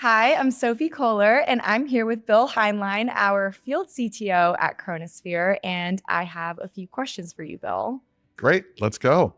Hi, I'm Sophie Kohler, and I'm here with Bill Hineline, our field CTO at Chronosphere, and I have a few questions for you, Bill. Great, let's go.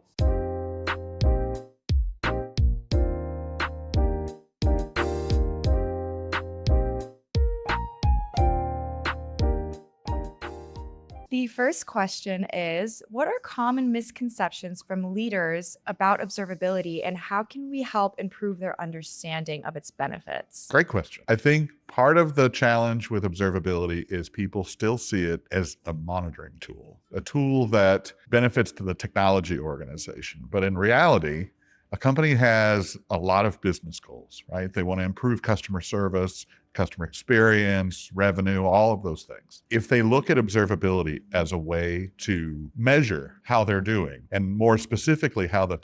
The first question is, what are common misconceptions from leaders about observability, and how can we help improve their understanding of its benefits? Great question. I think part of the challenge with observability is people still see it as a monitoring tool, a tool that benefits to the technology organization. But in reality, a company has a lot of business goals, right? They want to improve customer service, customer experience, revenue, all of those things. If they look at observability as a way to measure how they're doing, and more specifically, how the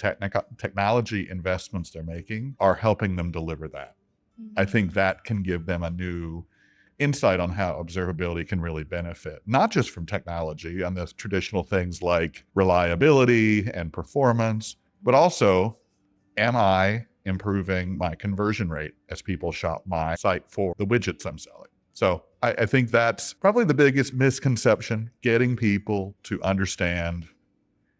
technology investments they're making are helping them deliver that, I think that can give them a new insight on how observability can really benefit, not just from technology and the traditional things like reliability and performance, but also, am I improving my conversion rate as people shop my site for the widgets I'm selling? So I think that's probably the biggest misconception, getting people to understand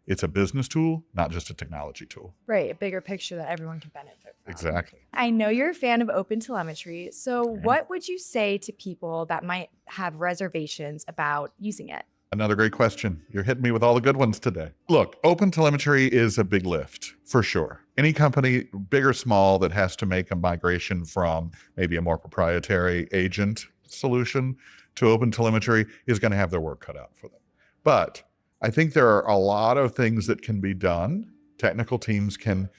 it's a business tool, not just a technology tool. Right, a bigger picture that everyone can benefit from. Exactly. I know you're a fan of OpenTelemetry, so what would you say to people that might have reservations about using it? Another great question. You're hitting me with all the good ones today. Look, OpenTelemetry is a big lift, for sure. Any company, big or small, that has to make a migration from maybe a more proprietary agent solution to OpenTelemetry is going to have their work cut out for them. But I think there are a lot of things that can be done. Technical teams can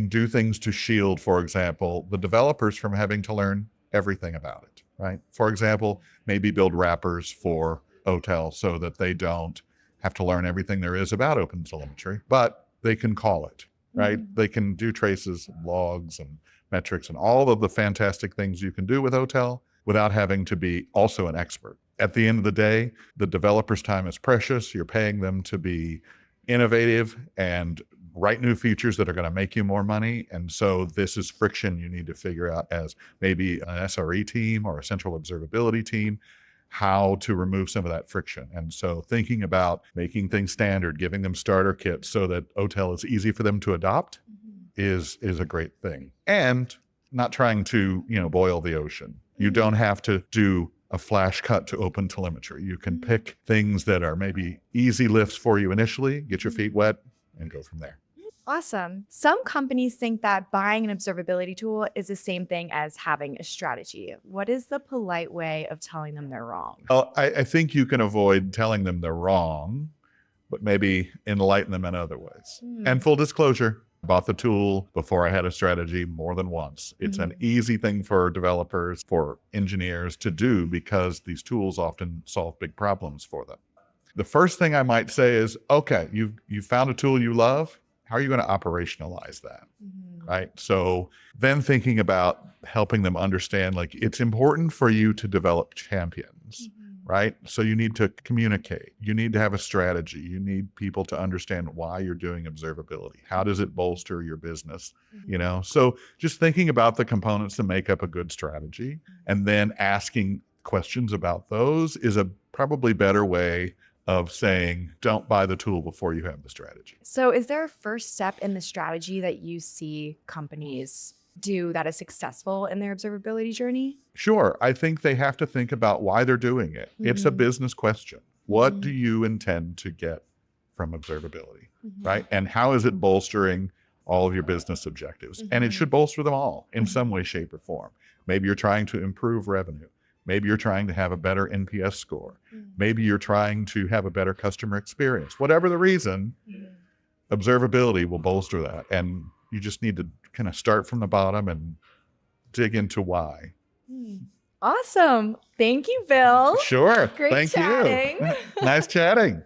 do things to shield, for example, the developers from having to learn everything about it, right? For example, maybe build wrappers for OTel so that they don't have to learn everything there is about OpenTelemetry, but they can call it, right? They can do traces, logs, and metrics, and all of the fantastic things you can do with OTel without having to be also an expert. At the end of the day, the developer's time is precious. You're paying them to be innovative and write new features that are going to make you more money. And so this is friction you need to figure out as maybe an SRE team or a central observability team, how to remove some of that friction. And so thinking about making things standard, giving them starter kits so that OTel is easy for them to adopt is a great thing. And not trying to, boil the ocean. You don't have to do a flash cut to OpenTelemetry. You can pick things that are maybe easy lifts for you initially, get your feet wet, and go from there. Awesome. Some companies think that buying an observability tool is the same thing as having a strategy. What is the polite way of telling them they're wrong? Well, I think you can avoid telling them they're wrong, but maybe enlighten them in other ways. And full disclosure, I bought the tool before I had a strategy more than once. It's an easy thing for developers, for engineers to do because these tools often solve big problems for them. The first thing I might say is, okay, you found a tool you love. How are you going to operationalize that? Right? So then thinking about helping them understand, like, it's important for you to develop champions, right? So you need to communicate. You need to have a strategy. You need people to understand why you're doing observability. How does it bolster your business? So just thinking about the components that make up a good strategy and then asking questions about those is a probably better way of saying, don't buy the tool before you have the strategy. So is there a first step in the strategy that you see companies do that is successful in their observability journey? Sure. I think they have to think about why they're doing it. It's a business question. What do you intend to get from observability, right? And how is it bolstering all of your business objectives? And it should bolster them all in some way, shape, or form. Maybe you're trying to improve revenue. Maybe you're trying to have a better NPS score. Maybe you're trying to have a better customer experience. Whatever the reason, observability will bolster that. And you just need to kind of start from the bottom and dig into why. Awesome. Thank you, Bill. Sure. Great Thank chatting. you. Nice chatting.